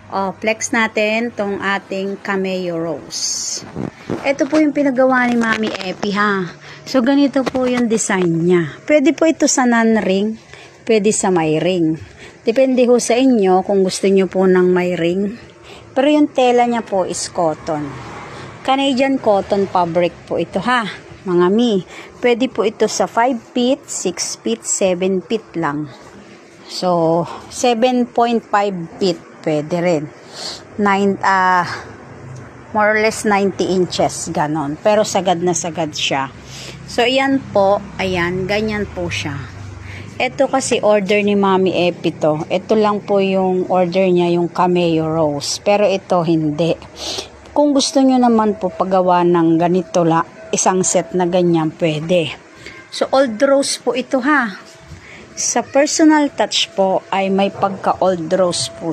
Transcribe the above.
O, flex natin tong ating cameo rose. Ito po yung pinagawa ni Mami Epi, ha. So, ganito po yung design niya. Pwede po ito sa non-ring, pwede sa may ring. Depende ho sa inyo kung gusto nyo po ng may ring. Pero yung tela niya po is cotton. Canadian cotton fabric po ito, ha, mga mi. Pwede po ito sa 5 feet, 6 feet, 7 feet lang. So, 7.5 feet pwede rin. More or less 90 inches, ganon. Pero sagad na sagad siya. So, ayan po, ayan, ganyan po siya. Ito kasi order ni Mami Epi to. Ito lang po yung order niya, yung cameo rose. Pero ito hindi. Kung gusto nyo naman po paggawa ng ganito la, isang set na ganyan, pwede. So, old rose po ito, ha. Sa personal touch po ay may pagka old rose po.